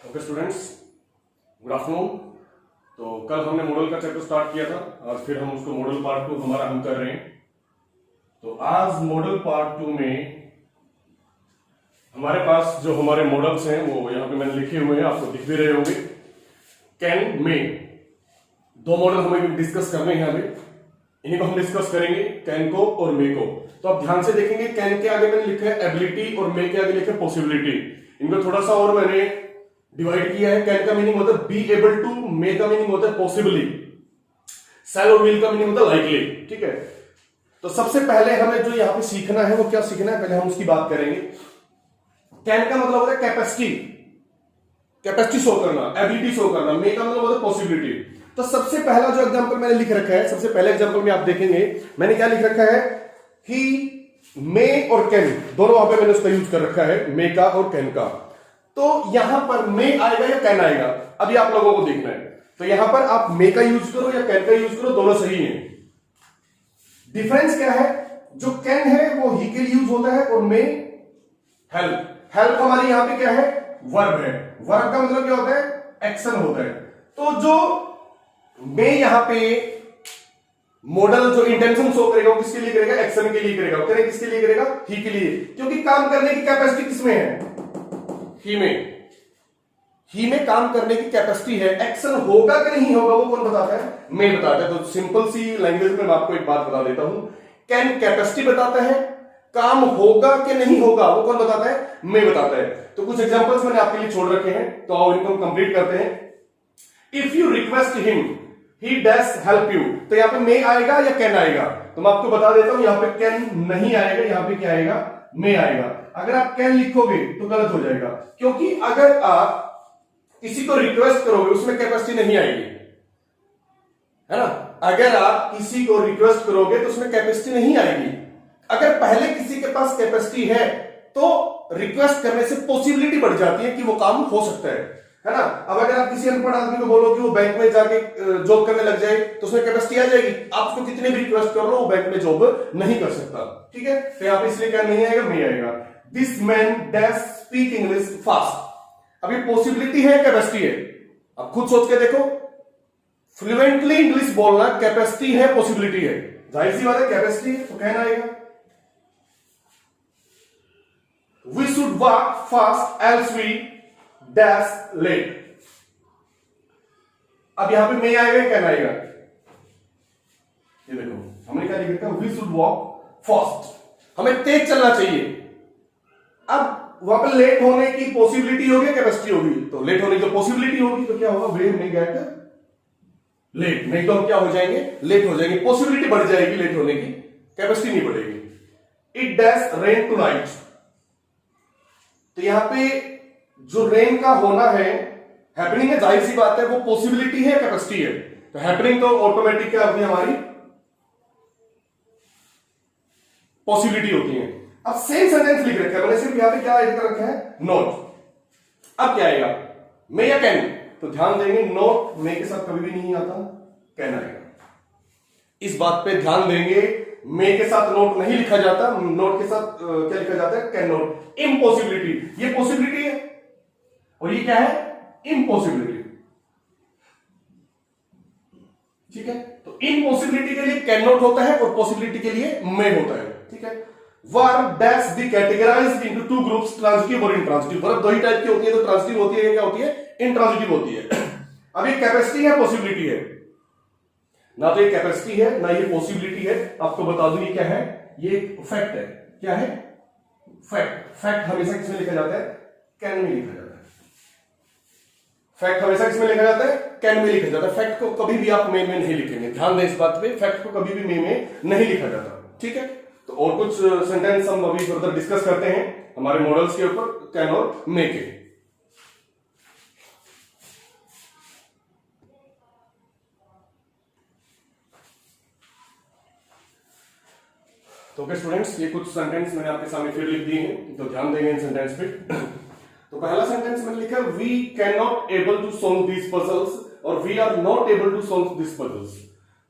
Okay students, good afternoon. तो कल हमने मॉडल का चैप्टर स्टार्ट किया था, आज फिर हम उसको मॉडल पार्ट 2 हमारा हम कर रहे हैं। तो आज मॉडल पार्ट 2 में हमारे पास जो हमारे मॉडल्स हैं वो यहाँ पे मैंने लिखे हुए हैं, आपको दिख भी रहे होंगे। कैन, मे, दो मॉडल हमें डिस्कस करने हैं अभी, इन्हीं को हम डिस्कस करेंगे, कैन को और मे को। तो आप ध्यान से देखेंगे, कैन के आगे मैंने लिखा है एबिलिटी और मे के आगे लिखा है पॉसिबिलिटी। इनको थोड़ा सा और मैंने डिवाइड किया है। कैन का मीनिंग होता है बी एबल टू, मे का मीनिंग होता है पॉसिबली, शैल और विल का मीनिंग होता है लाइकली। ठीक है, तो सबसे पहले हमें जो यहाँ पे सीखना है वो क्या सीखना है, पहले हम उसकी बात करेंगे। कैन का मतलब होता है कैपेसिटी, कैपेसिटी शो करना, एबिलिटी शो करना। मे का मतलब होता है पॉसिबिलिटी। तो सबसे पहला जो एग्जांपल मैंने लिख रखा है, सबसे पहले एग्जांपल में आप देखेंगे मैंने क्या लिख रखा है, ही, मे और कैन, दोनों वहां पे मैंने उसका यूज कर रखा है, मे का और कैन का। तो यहां पर मे आएगा या कैन आएगा, अभी आप लोगों को देखना है। तो यहां पर आप मे का यूज करो या कैन का यूज करो, दोनों सही है। डिफरेंस क्या है, जो कैन है वो ही के लिए यूज होता है और मे हेल्प। हेल्प हमारी यहां पे क्या है, वर्ब है। वर्ब का मतलब क्या होता है, एक्शन होता है। तो जो मे यहां पे मॉडल जो इंटेंशन शो करेगा वो किसके लिए करेगा, एक्शन के लिए करेगा। करें किसके लिए करेगा, ही के लिए, क्योंकि काम करने की कैपेसिटी किसमें है, ही में। ही में काम करने की कैपेसिटी है। एक्शन होगा कि नहीं होगा वो कौन बताता है, मैं बताता है। तो सिंपल सी लैंग्वेज में मैं आपको एक बात बता देता हूं, कैन कैपेसिटी बताता है, काम होगा कि नहीं होगा वो कौन बताता है, मैं बताता है। तो कुछ एग्जांपल्स मैंने आपके लिए छोड़ रखे हैं, तो आओ इनको कंप्लीट करते हैं। If you request him he dash help you, तो यहां पे मे आएगा या कैन आएगा, तो मैं आपको बता देता हूं, यहां पे कैन नहीं आएगा, यहां पे क्या आएगा, मे आएगा। अगर आप कैन लिखोगे तो गलत हो जाएगा, क्योंकि अगर आप किसी को रिक्वेस्ट करोगे उसमें कैपेसिटी नहीं आएगी, है ना। अगर आप किसी को रिक्वेस्ट करोगे तो उसमें कैपेसिटी नहीं आएगी। अगर पहले किसी के पास कैपेसिटी है तो रिक्वेस्ट करने से पॉसिबिलिटी बढ़ जाती है कि वो काम हो सकता है ना। अब अगर आप किसी अनपढ़ आदमी को बोलो कि वो बैंक में जाके जॉब करने लग जाए तो उसमें कैपेसिटी आ जाएगी। आप उसको कितने भी रिक्वेस्ट कर लो वो बैंक में जॉब नहीं कर सकता। ठीक है, तो यहां पे इसलिए क्या नहीं आएगा, मे आएगा। This man dash speak English fast, अभी पॉसिबिलिटी है, कैपेसिटी है। अब खुद सोच के देखो, फ्लुएंटली इंग्लिश बोलना कैपेसिटी है, पॉसिबिलिटी है, जाहिर सी बात है कैपेसिटी है, तो कहना आएगा। We should walk fast else we dash late, अब यहां पे मे आएगा, कहना आएगा। ये देखो हमने क्या लिख रखा है, वी शुड वॉक फास्ट, हमें तेज चलना चाहिए। अब वहां पर लेट होने की पॉसिबिलिटी होगी, कैपेसिटी होगी, तो लेट होने की पॉसिबिलिटी होगी तो क्या होगा, वे मे गेट लेट, नहीं तो हम क्या हो जाएंगे, लेट हो जाएंगे। पॉसिबिलिटी बढ़ जाएगी लेट होने की, कैपेसिटी नहीं बढ़ेगी। इट डैश रेन टुनाइट, तो यहां पे जो रेन का होना है, हैपनिंग है, जाहिर सी बात है, वो पॉसिबिलिटी है, कैपेसिटी है। तो हैपनिंग तो ऑटोमेटिक क्या होती है, हमारी पॉसिबिलिटी होती है। अब सेम सेंटेंस लिख रखा है मैंने, सिर्फ यहां पे क्या ऐड कर रखा है, नॉट। अब क्या आएगा, मे या कैन, तो ध्यान देंगे नॉट मे के साथ कभी भी नहीं आता, कैन आएगा। इस बात पे ध्यान देंगे, मे के साथ नॉट नहीं लिखा जाता, नॉट के साथ क्या लिखा जाता है, कैन नॉट। इम्पॉसिबिलिटी, ये पॉसिबिलिटी है और ये क्या है, इम्पॉसिबिलिटी। ठीक है, तो इम्पॉसिबिलिटी के लिए कैन नॉट होता है और पॉसिबिलिटी के लिए मे होता है। ठीक है, verb dash be categorised into two groups, transitive और इंट्रांजिटिव। वर्ब दो ही टाइप की होती है, तो ट्रांजिटिव होती है, क्या होती है, इंट्रांजिटिव होती है। अब ये कैपेसिटी है, पॉसिबिलिटी है, ना तो ये कैपेसिटी है ना ये पॉसिबिलिटी है। आपको बता दूं ये क्या है, ये फैक्ट है। क्या है, फैक्ट। फैक्ट हमेशा किसमें लिखा जाता है, कैन में लिखा जाता है। फैक्ट हमेशा किसमें लिखा जाता है, कैन में लिखा जाता है। फैक्ट को कभी भी आप मे में नहीं लिखेंगे, ध्यान दें इस बात पे, फैक्ट को कभी भी मे में नहीं लिखा जाता। ठीक है, तो और कुछ सेंटेंस हम अभी फर्दर डिस्कस करते हैं हमारे मॉडल्स के ऊपर, कैन और मे के। तो ओके स्टूडेंट्स, ये कुछ सेंटेंस मैंने आपके सामने फिर लिख दिए हैं, तो ध्यान देंगे इन सेंटेंस पे। तो पहला सेंटेंस मैंने लिखा, we can not able to solve these puzzles और we are not able to solve this puzzles.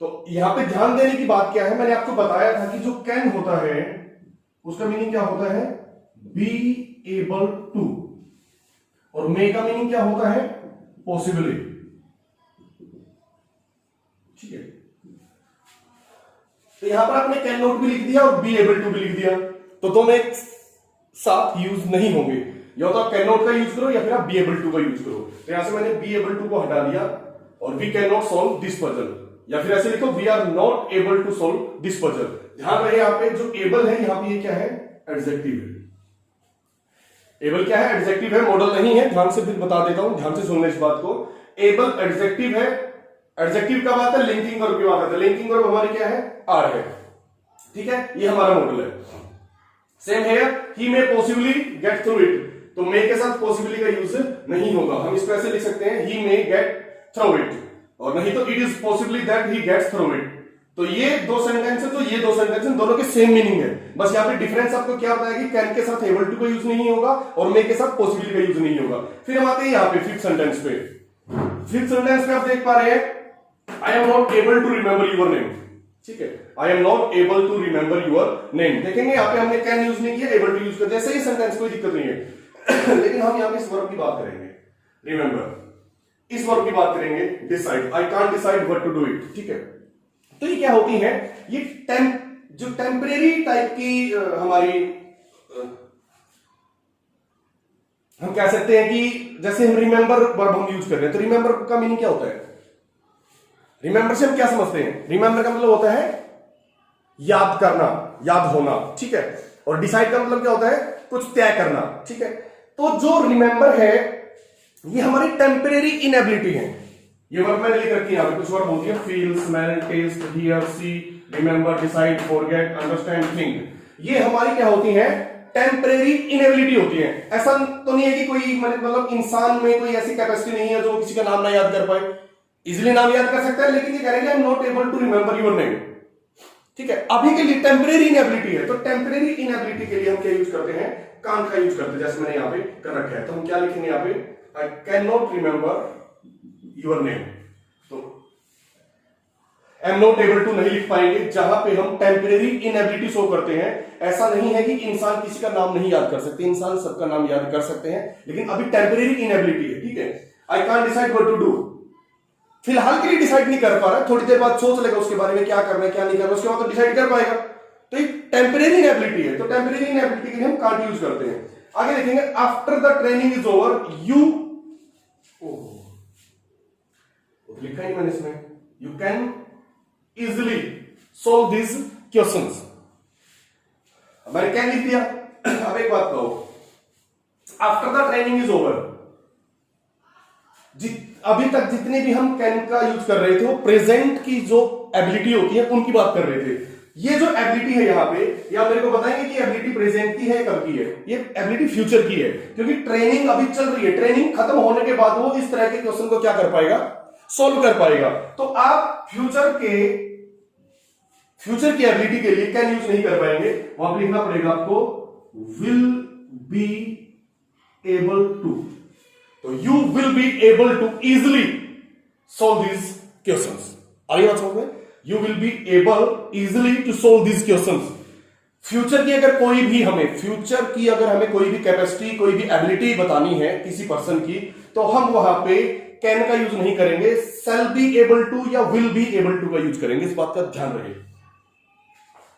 तो यहां पे ध्यान देने की बात क्या है, मैंने आपको बताया था कि जो कैन होता है उसका मीनिंग क्या होता है, बी एबल टू। और मे का मीनिंग क्या होता है? पॉसिबली। ठीक है, तो यहां पर आपने कैन नॉट भी लिख दिया और बी एबल टू भी लिख दिया, तो दोनों एक साथ यूज नहीं होंगे। या तो आप कैन नॉट का यूज करो या फिर आप बी एबल टू का यूज करो। तो यहां से मैंने बी एबल टू को हटा दिया और we can not solve this puzzle, या फिर ऐसे लिखो we are not able to solve this puzzle. ध्यान रहे यहां पे जो एबल है, यहां पे ये क्या है? एडजेक्टिव है। एबल क्या है? एडजेक्टिव है, मॉडल नहीं है। ध्यान से फिर बता देता हूं, ध्यान से सुनना इस बात को। एबल एडजेक्टिव है। एडजेक्टिव कब आता है? लिंकिंग वर्ब की बात आता है। लिंकिंग वर्ब हमारी क्या है? आर है। ठीक है, ये हमारा मॉडल है। सेम है, ही मे पॉसिबली गेट थ्रू इट, तो मे के साथ पॉसिबली का यूज नहीं होगा। हम इसको ऐसे लिख सकते हैं, he may get through it, और नहीं तो it is possibly that he gets through it. तो ये दो सेंटेंस है, तो ये दो सेंटेंस है, दोनों के सेम मीनिंग है। बस यहाँ पे डिफरेंस आपको क्या बताया कि कैन के साथ एबल टू का यूज नहीं होगा और मे के साथ पॉसिबली का यूज नहीं होगा। फिर हम आते हैं यहाँ पे फिफ्थ सेंटेंस पे। फिफ्थ सेंटेंस में आप देख पा रहे हैं, I am not able to remember your name. ठीक है, I am not able to remember your name. देखेंगे यहाँ पे हमने कैन यूज नहीं किया, एबल टू यूज कर दिया। सही सेंटेंस, कोई दिक्कत नहीं है। लेकिन हम यहाँ पे इस वर्ब की बात करेंगे, रिमेंबर। इस वर्ब की बात करेंगे, decide. I can't decide what to do it. ठीक है, तो ये क्या होती है? ये जो टेम्परेरी टाइप की हमारी हम कह सकते हैं कि जैसे हम रिमेंबर वर्ब हम यूज कर रहे हैं, तो रिमेंबर का मीनिंग क्या होता है? रिमेंबर से हम क्या समझते हैं? रिमेंबर का मतलब होता है याद करना, याद होना। ठीक है, और डिसाइड का मतलब क्या होता है? कुछ तय करना। ठीक है, तो जो रिमेंबर है ये हमारी टेम्परेरी इनएबिलिटी है। ये वर्ब मैंने लिख रखी है यहाँ पे, कुछ वर्ब होती है, feel, smell, taste, hear, see, remember, decide, forget, understand, think. ये हमारी क्या होती है? टेम्परेरी इनएबिलिटी होती है। ऐसा तो नहीं है कि कोई मतलब इंसान में कोई ऐसी कैपेसिटी नहीं है जो किसी का नाम ना याद कर पाए। इजिली नाम याद कर सकता है, लेकिन ये करेंगे I am not able to remember your name. ठीक है, अभी के लिए टेम्परेरी इनएबिलिटी है, तो टेम्परेरी इनएबिलिटी के लिए हम क्या यूज करते हैं? कांट का यूज करते हैं, जैसे मैंने यहाँ पे कर रखा है। तो हम क्या लिखेंगे यहाँ पे? I can not remember your name. तो I am not able to नहीं लिख पाएंगे, जहां पे हम टेम्परेरी इनएबिलिटी शो करते हैं। ऐसा नहीं है कि इंसान किसी का नाम नहीं याद कर सकते, इंसान सबका नाम याद कर सकते हैं, लेकिन अभी टेम्परेरी इनएबिलिटी है। ठीक है, I can't decide what to do, फिलहाल के लिए डिसाइड नहीं कर पा रहा, थोड़ी देर बाद सोच लेगा उसके बारे में, क्या करना है क्या नहीं करना, उसके बाद तो डिसाइड कर पाएगा। तो ये टेम्परेरी इनएबिलिटी है, तो टेम्परेरी इनएबिलिटी के लिए हम कांट यूज करते हैं। आगे देखेंगे, after the training is over you, लिखा ही मैंने इसमें, you can easily solve this questions. मैंने क्या लिख दिया? अब एक बात कहो, after the training is over, अभी तक जितने भी हम कैन का यूज कर रहे थे वो प्रेजेंट की जो एबिलिटी होती है उनकी बात कर रहे थे। ये जो एबिलिटी है यहाँ पे, या मेरे को बताएंगे कि एबिलिटी प्रेजेंट की है, कब की है? ये एबिलिटी फ्यूचर की है, क्योंकि ट्रेनिंग अभी चल रही है। ट्रेनिंग खत्म होने के बाद वो इस तरह के क्वेश्चन को क्या कर पाएगा? सोल्व कर पाएगा। तो आप फ्यूचर की एबिलिटी के लिए कैन यूज नहीं कर पाएंगे, वहां पर लिखना पड़ेगा आपको विल बी एबल टू। तो you will be able to easily solve this questions. आगे बात समझ में? You will be able easily to solve this questions. Future की अगर कोई भी हमें कोई भी कैपेसिटी, कोई भी एबिलिटी बतानी है किसी पर्सन की, तो हम वहां पे कैन का यूज नहीं करेंगे, शैल बी एबल टू या विल बी एबल टू का यूज करेंगे। इस बात का ध्यान रहे।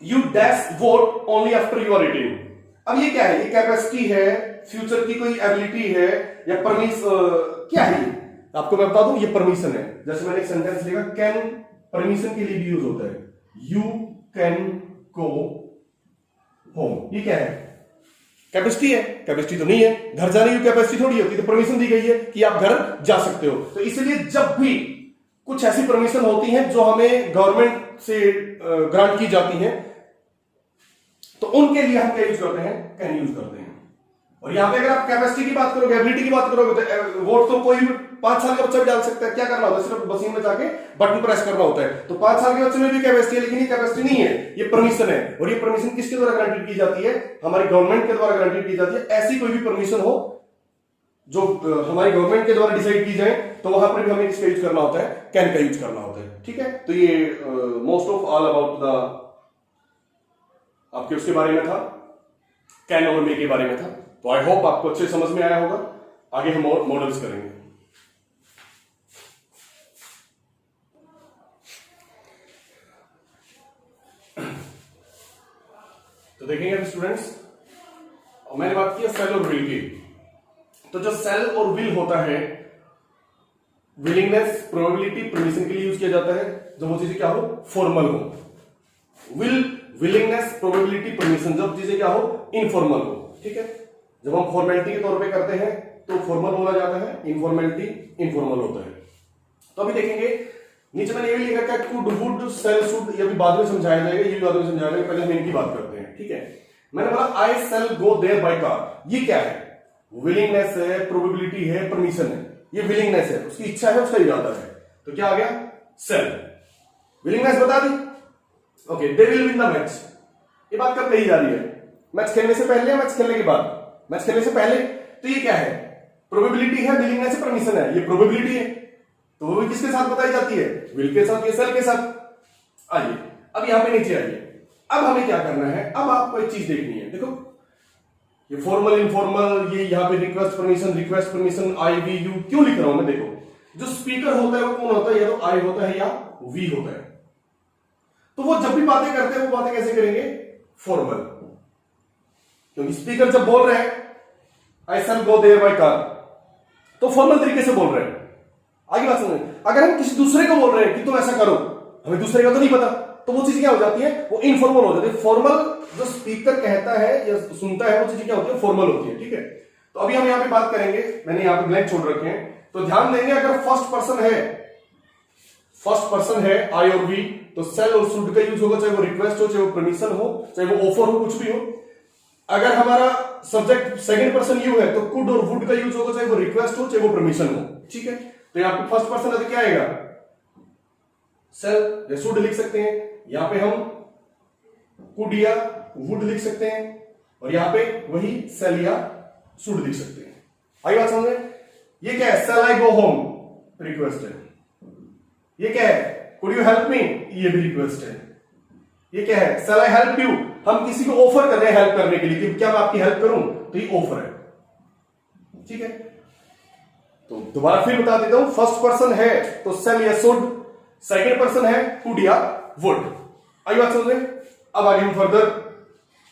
You dash vote only after you are reading. अब ये क्या है? ये कैपेसिटी है, फ्यूचर की कोई एबिलिटी है, या क्या है? आपको मैं बता दूं, ये परमिशन है। जैसे मैंने एक सेंटेंस लिखा, कैन परमिशन के लिए भी यूज होता है। यू कैन गो होम, ये क्या है? कैपेसिटी है। कैपेसिटी तो नहीं है, घर जाने की कैपेसिटी थोड़ी होती है, तो परमिशन दी गई है कि आप घर जा सकते हो। तो इसलिए जब भी कुछ ऐसी परमिशन होती है जो हमें गवर्नमेंट से ग्रांट की जाती है, तो उनके लिए हम क्या यूज करते हैं? कैन यूज करते हैं। और यहां पे अगर आप कैपेसिटी की बात करोगे, एबिलिटी की बात करोगे, तो वोट तो कोई 5 साल का बच्चा भी डाल सकता है। क्या करना होता है? सिर्फ मशीन में जाके बटन प्रेस करना होता है। तो 5 साल के बच्चे में भी कैपेसिटी है, लेकिन ये कैपेसिटी नहीं है, ये परमिशन है। और ये परमिशन किसके द्वारा ग्रांटेड की जाती है? हमारी गवर्नमेंट के द्वारा ग्रांटेड की जाती है। ऐसी कोई भी परमिशन हो जो हमारी गवर्नमेंट के द्वारा डिसाइड की जाए, तो वहां पर भी हमें किसका यूज करना होता है? कैन का यूज करना होता है। ठीक है, तो ये most of all about the आपके उसके बारे में था, कैन और मे के बारे में था। तो आई होप आपको अच्छे समझ में आया होगा। आगे हम और मॉडल्स करेंगे। तो देखेंगे अब स्टूडेंट्स, मैंने बात की सेल और विल की। तो जो सेल और विल होता है, विलिंगनेस, प्रोबेबिलिटी, परमिशन के लिए यूज किया जाता है जब वो चीजें क्या हो, फॉर्मल हो। विलिंगनेस, प्रोबेबिलिटी, परमिशन जब चीजें क्या हो, इनफॉर्मल हो। ठीक है, जब हम फॉर्मेलिटी के तौर पे करते हैं तो फॉर्मल बोला जाता है, इनफॉर्मेलिटी इनफॉर्मल होता है। तो अभी देखेंगे, नीचे मैंने ये भी लिखा है कुड, वुड, सेल, शुड, ये भी बाद में समझाया जाएगा, ये भी बाद में समझाया जाएगा, पहले हम इनकी बात करते हैं। ठीक है, मैंने बोला I shall go there by car, ये क्या है, विलिंगनेस है, प्रोबेबिलिटी है, परमिशन है। ये विलिंगनेस है, उसकी इच्छा है, उसका इरादा है, तो क्या आ गया, सेल। विलिंगनेस बता दी, okay, they will win the match, ये बात कब कही जा रही है, मैच खेलने से पहले या मैच खेलने के बाद, मैच खेलने से पहले। तो ये क्या है, प्रोबेबिलिटी है, विलिंगनेस है, परमिशन है, ये प्रोबेबिलिटी है, तो वो भी किसके साथ बताई जाती है, विल के साथ, ये सेल के साथ। आइए अब यहां पे नीचे आइए, अब हमें क्या करना है, अब आपको एक चीज देखनी है। देखो ये फॉर्मल, इनफॉर्मल, ये यहाँ पे request permission, I, we, you क्यों लिख रहा हूं मैं, देखो जो स्पीकर होता है वो कौन होता है, या तो आई होता है या वी होता है। तो वो जब भी बातें करते हैं वो बातें कैसे करेंगे, फॉर्मल, क्योंकि स्पीकर जब बोल रहे हैं आई शैल गो देयर बाय कार, तो फॉर्मल तरीके से बोल रहे हैं। आगे बात समझ, अगर हम किसी दूसरे को बोल रहे हैं कि तुम ऐसा करो, हमें दूसरे का तो नहीं पता, तो वो चीज क्या हो जाती है, वो इनफॉर्मल हो जाती है। फॉर्मल जो स्पीकर कहता है या सुनता है वो चीज क्या होती है, फॉर्मल होती है। ठीक है, तो अभी हम यहां पे बात करेंगे, मैंने यहां पे ब्लैंक छोड़ रखे हैं, तो ध्यान देंगे, अगर फर्स्ट पर्सन है आई और वी, तो सेल और शुड का यूज होगा, चाहे वो रिक्वेस्ट हो, चाहे वो परमिशन हो, चाहे वो ऑफर हो, कुछ भी हो। अगर हमारा सब्जेक्ट सेकंड पर्सन यू है तो कुड और वुड का यूज होगा, चाहे वो रिक्वेस्ट हो, चाहे वो परमिशन हो। ठीक है, तो यहां पे फर्स्ट पर्सन है तो क्या आएगा, सेल या शुड लिख सकते हैं, यहां पे हम कुड या वुड लिख सकते हैं, और यहां पे वही सेल या शुड लिख सकते हैं। आई बात समझ में, ये क्या है, सेल आई गो होम, रिक्वेस्ट है। ये क्या है, कुड यू हेल्प मी, ये भी रिक्वेस्ट है। ये क्या है, सेल आई हेल्प यू, हम किसी को ऑफर कर रहे हैं हेल्प करने के लिए कि क्या मैं आपकी हेल्प करूं, तो ये ऑफर है। ठीक है, तो दोबारा फिर बता देता हूं, फर्स्ट पर्सन है तो सेल या शुड, सेकंड पर्सन है कुड या वुड। आई बात समझ में, अब आगे हम फर्दर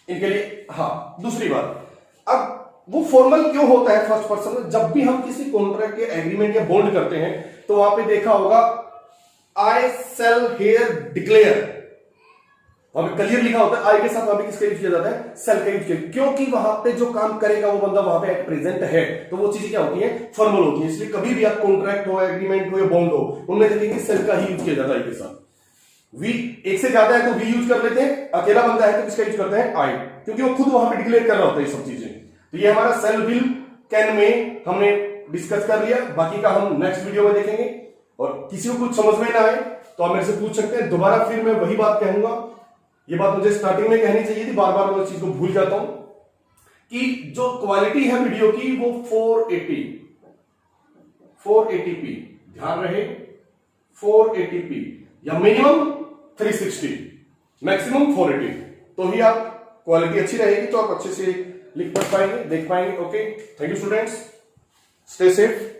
इनके लिए, हाँ दूसरी बात, अब वो फॉर्मल क्यों होता है फर्स्ट पर्सन में, जब भी हम किसी कॉन्ट्रैक्ट के एग्रीमेंट या बॉन्ड करते हैं तो वहां पे देखा होगा आई सेल हियर डिक्लेयर, वहां पे क्लियर लिखा होता है, आई के साथ वहां पे किसका यूज किया जाता है, सेल का यूज किया, क्योंकि वहां पे जो काम करेगा वो बंदा वहां पे एट प्रेजेंट है, तो वो चीजें क्या होती है, फॉर्मल होती है। इसलिए कभी भी आप कॉन्ट्रैक्ट हो, एग्रीमेंट हो या बॉन्ड हो, उनमें देखेंगे सेल का ही यूज किया जाता है के साथ। वी एक से ज्यादा है तो वी यूज कर लेते हैं, अकेला बंदा है तो किसका यूज करते हैं, आई, क्योंकि वो खुद वहां पे डिक्लेयर कर रहा होता है ये सब चीजें। तो ये हमारा सेल, विल, कैन में हमने डिस्कस कर लिया, बाकी का हम नेक्स्ट वीडियो में देखेंगे। और किसी को कुछ समझ में ना आए तो आप मेरे से पूछ सकते हैं, दोबारा फिर मैं वही बात कहूंगा, ये बात मुझे स्टार्टिंग में कहनी चाहिए थी, बार बार मैं उस चीज को भूल जाता हूं, कि जो क्वालिटी है वीडियो की वो 480p, ध्यान रहे 480p, या मिनिमम 360, मैक्सिमम 480, तो ही आप क्वालिटी अच्छी रहेगी, तो आप अच्छे से लिख पढ़ पाएंगे, देख पाएंगे। Okay, thank you students, stay safe.